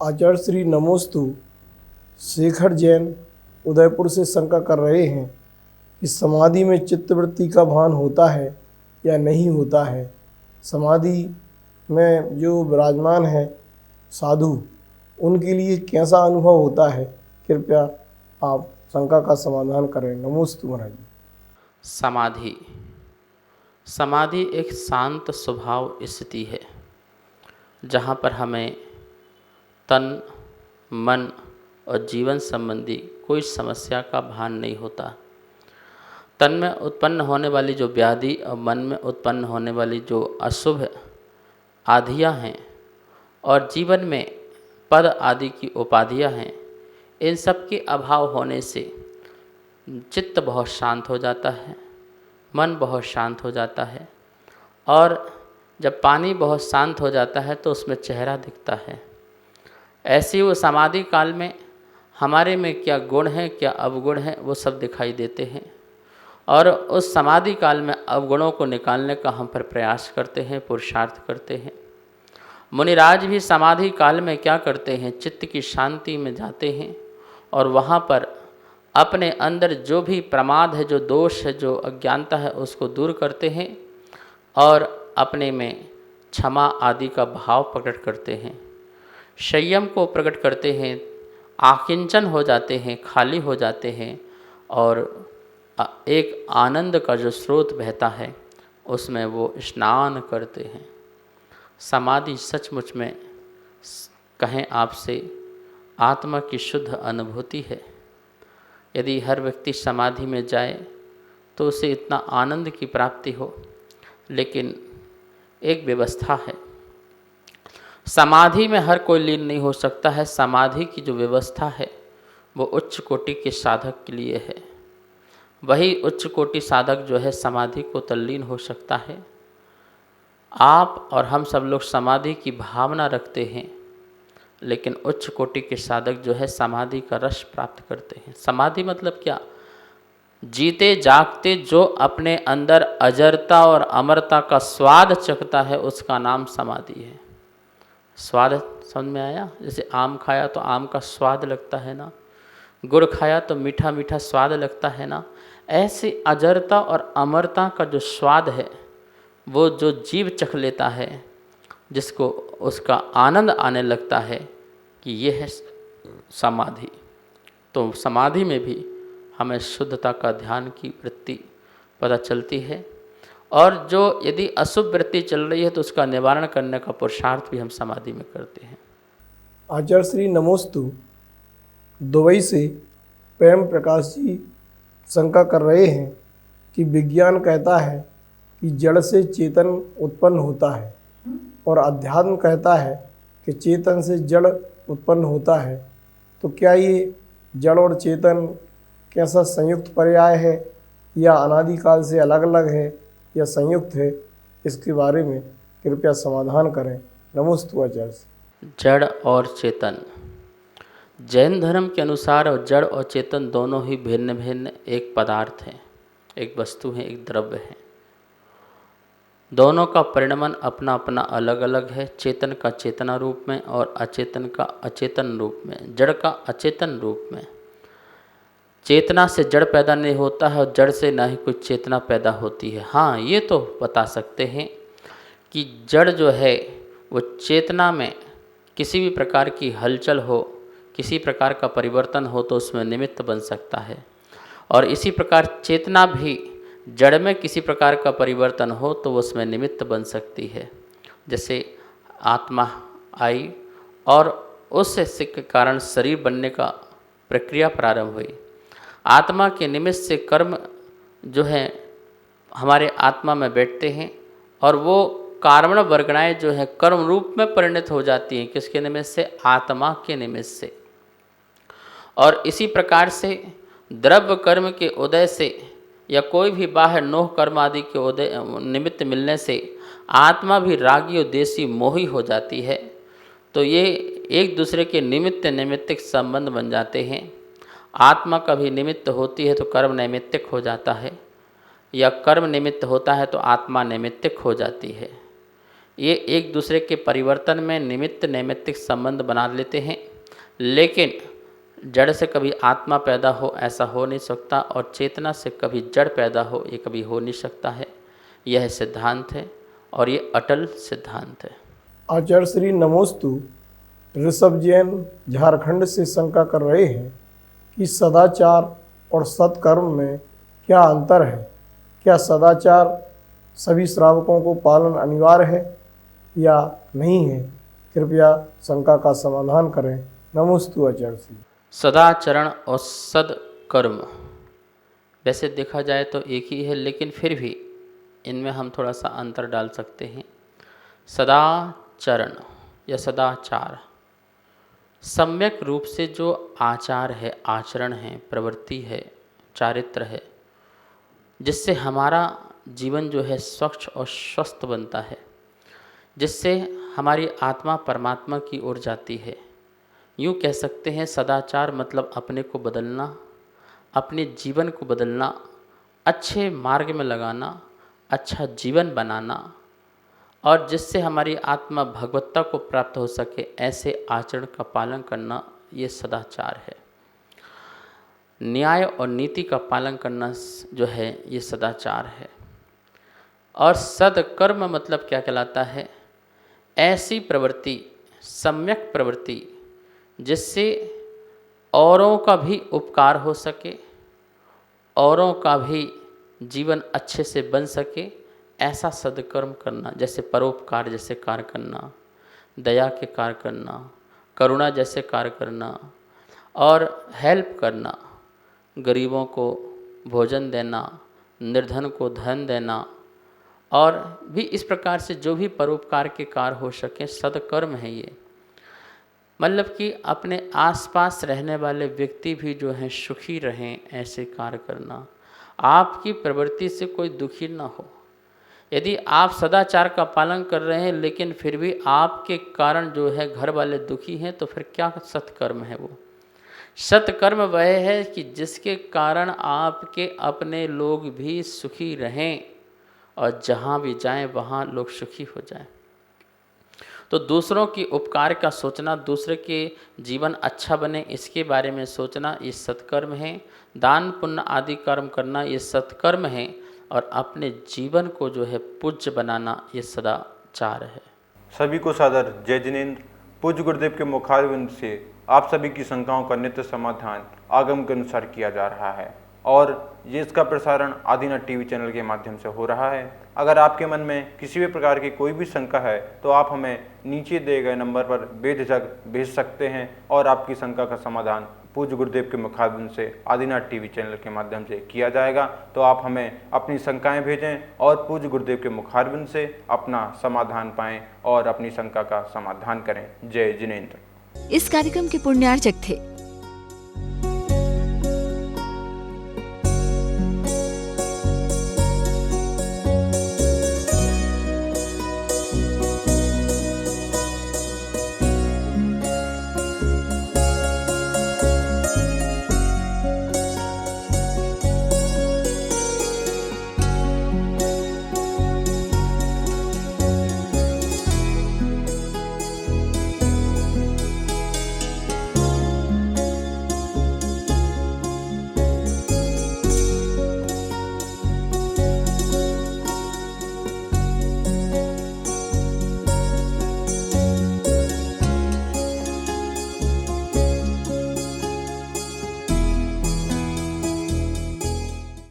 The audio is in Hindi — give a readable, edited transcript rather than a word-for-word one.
आचार्य श्री नमोस्तु शेखर जैन उदयपुर से शंका कर रहे हैं कि समाधि में चित्तवृत्ति का भान होता है या नहीं होता है। समाधि में जो विराजमान है साधु, उनके लिए कैसा अनुभव होता है, कृपया आप शंका का समाधान करें। नमोस्तु महाराज जी। समाधि एक शांत स्वभाव स्थिति है जहाँ पर हमें तन, मन और जीवन संबंधी कोई समस्या का भान नहीं होता। तन में उत्पन्न होने वाली जो व्याधि और मन में उत्पन्न होने वाली जो अशुभ आधियाँ हैं और जीवन में पद आदि की उपाधियाँ हैं, इन सब के अभाव होने से चित्त बहुत शांत हो जाता है, मन बहुत शांत हो जाता है। और जब पानी बहुत शांत हो जाता है तो उसमें चेहरा दिखता है। ऐसे वो समाधि काल में हमारे में क्या गुण हैं, क्या अवगुण हैं, वो सब दिखाई देते हैं। और उस समाधि काल में अवगुणों को निकालने का हम पर प्रयास करते हैं, पुरुषार्थ करते हैं। मुनिराज भी समाधि काल में क्या करते हैं, चित्त की शांति में जाते हैं और वहाँ पर अपने अंदर जो भी प्रमाद है, जो दोष है, जो अज्ञानता है, उसको दूर करते हैं और अपने में क्षमा आदि का भाव प्रकट करते हैं, संयम को प्रकट करते हैं, आकिंचन हो जाते हैं, खाली हो जाते हैं और एक आनंद का जो स्रोत बहता है उसमें वो स्नान करते हैं। समाधि सचमुच में कहें आपसे आत्मा की शुद्ध अनुभूति है। यदि हर व्यक्ति समाधि में जाए तो उसे इतना आनंद की प्राप्ति हो, लेकिन एक व्यवस्था है। समाधि में हर कोई लीन नहीं हो सकता है। समाधि की जो व्यवस्था है वो उच्च कोटि के साधक के लिए है। वही उच्च कोटि साधक जो है समाधि को तल्लीन हो सकता है। आप और हम सब लोग समाधि की भावना रखते हैं, लेकिन उच्च कोटि के साधक जो है समाधि का रस प्राप्त करते हैं। समाधि मतलब क्या? जीते जागते जो अपने अंदर अजरता और अमरता का स्वाद चखता है उसका नाम समाधि है। स्वाद समझ में आया? जैसे आम खाया तो आम का स्वाद लगता है ना, गुड़ खाया तो मीठा मीठा स्वाद लगता है ना। ऐसे अजरता और अमरता का जो स्वाद है वो जो जीव चख लेता है, जिसको उसका आनंद आने लगता है कि ये है समाधि। तो समाधि में भी हमें शुद्धता का ध्यान की वृत्ति पता चलती है और जो यदि अशुभ वृत्ति चल रही है तो उसका निवारण करने का पुरुषार्थ भी हम समाधि में करते हैं। आचार्य श्री नमोस्तु दुबई से प्रेम प्रकाश जी शंका कर रहे हैं कि विज्ञान कहता है कि जड़ से चेतन उत्पन्न होता है और अध्यात्म कहता है कि चेतन से जड़ उत्पन्न होता है। तो क्या ये जड़ और चेतन कैसा संयुक्त पर्याय है या अनादिकाल से अलग अलग है या संयुक्त है? इसके बारे में कृपया समाधान करें। नमोस्तु आचार्य। जड़ और चेतन, जैन धर्म के अनुसार जड़ और चेतन दोनों ही भिन्न भिन्न एक पदार्थ हैं, एक वस्तु है, एक द्रव्य है। दोनों का परिणमन अपना अपना अलग अलग है। चेतन का चेतना रूप में और अचेतन का अचेतन रूप में, जड़ का अचेतन रूप में। चेतना से जड़ पैदा नहीं होता है और जड़ से ना ही कोई चेतना पैदा होती है। हाँ, ये तो बता सकते हैं कि जड़ जो है वो चेतना में किसी भी प्रकार की हलचल हो, किसी प्रकार का परिवर्तन हो तो उसमें निमित्त बन सकता है। और इसी प्रकार चेतना भी जड़ में किसी प्रकार का परिवर्तन हो तो उसमें निमित्त बन सकती है। जैसे आत्मा आई और उससे के कारण शरीर बनने का प्रक्रिया प्रारंभ हुई। आत्मा के निमित्त से कर्म जो है हमारे आत्मा में बैठते हैं और वो कारण वर्गणाएँ जो है कर्म रूप में परिणत हो जाती हैं। किसके निमित्त से? आत्मा के निमित्त से। और इसी प्रकार से द्रव्य कर्म के उदय से या कोई भी बाह्य नोह कर्म आदि के उदय निमित्त मिलने से आत्मा भी रागी और देशी मोही हो जाती है। तो ये एक दूसरे के निमित्त नैमित्तिक संबंध बन जाते हैं। आत्मा कभी निमित्त होती है तो कर्म नैमित्तिक हो जाता है, या कर्म निमित्त होता है तो आत्मा नैमित्तिक हो जाती है। ये एक दूसरे के परिवर्तन में निमित्त नैमित्तिक संबंध बना लेते हैं, लेकिन जड़ से कभी आत्मा पैदा हो ऐसा हो नहीं सकता, और चेतना से कभी जड़ पैदा हो ये कभी हो नहीं सकता है। यह सिद्धांत है और ये अटल सिद्धांत है। आचार्य श्री नमोस्तु ऋषभ जैन झारखंड से शंका कर रहे हैं कि सदाचार और सत्कर्म में क्या अंतर है। क्या सदाचार सभी श्रावकों को पालन अनिवार्य है या नहीं है? कृपया शंका का समाधान करें। नमोस्तु आचार्य श्री। सदाचरण और सदकर्म वैसे देखा जाए तो एक ही है, लेकिन फिर भी इनमें हम थोड़ा सा अंतर डाल सकते हैं। सदाचरण या सदाचार सम्यक रूप से जो आचार है, आचरण है, प्रवृत्ति है, चारित्र है, जिससे हमारा जीवन जो है स्वच्छ और स्वस्थ बनता है, जिससे हमारी आत्मा परमात्मा की ओर जाती है। यूँ कह सकते हैं सदाचार मतलब अपने को बदलना, अपने जीवन को बदलना, अच्छे मार्ग में लगाना, अच्छा जीवन बनाना, और जिससे हमारी आत्मा भगवत्ता को प्राप्त हो सके ऐसे आचरण का पालन करना, ये सदाचार है। न्याय और नीति का पालन करना जो है ये सदाचार है। और सदकर्म मतलब क्या कहलाता है? ऐसी प्रवृत्ति, सम्यक प्रवृत्ति जिससे औरों का भी उपकार हो सके, औरों का भी जीवन अच्छे से बन सके, ऐसा सदकर्म करना। जैसे परोपकार जैसे कार्य करना, दया के कार्य करना, करुणा जैसे कार्य करना, और हेल्प करना, गरीबों को भोजन देना, निर्धन को धन देना, और भी इस प्रकार से जो भी परोपकार के कार्य हो सके सदकर्म है ये। मतलब कि अपने आसपास रहने वाले व्यक्ति भी जो हैं सुखी रहें ऐसे कार्य करना, आपकी प्रवृत्ति से कोई दुखी ना हो। यदि आप सदाचार का पालन कर रहे हैं लेकिन फिर भी आपके कारण जो है घर वाले दुखी हैं, तो फिर क्या सत्कर्म है वो? सत्कर्म वह है कि जिसके कारण आपके अपने लोग भी सुखी रहें और जहाँ भी जाएं वहाँ लोग सुखी हो जाएं। तो दूसरों की उपकार का सोचना, दूसरे के जीवन अच्छा बने इसके बारे में सोचना, ये सत्कर्म है। दान पुण्य आदि कर्म करना ये सत्कर्म है, और अपने जीवन को जो है पूज्य बनाना ये सदाचार है। सभी को सादर जय जिनेंद्र। पूज्य गुरुदेव के मुखारविंद से आप सभी की शंकाओं का नित्य समाधान आगम के अनुसार किया जा रहा है, और ये इसका प्रसारण आदिनाथ टीवी चैनल के माध्यम से हो रहा है। अगर आपके मन में किसी भी प्रकार की कोई भी शंका है तो आप हमें नीचे दिए गए नंबर पर बेझिझक भेज सकते हैं, और आपकी शंका का समाधान पूज्य गुरुदेव के मुखारविंद से आदिनाथ टीवी चैनल के माध्यम से किया जाएगा। तो आप हमें अपनी शंकाएं भेजें और पूज्य गुरुदेव के मुखारविंद से अपना समाधान पाएं और अपनी शंका का समाधान करें। जय जिनेंद्र। इस कार्यक्रम के पुण्यार्चक थे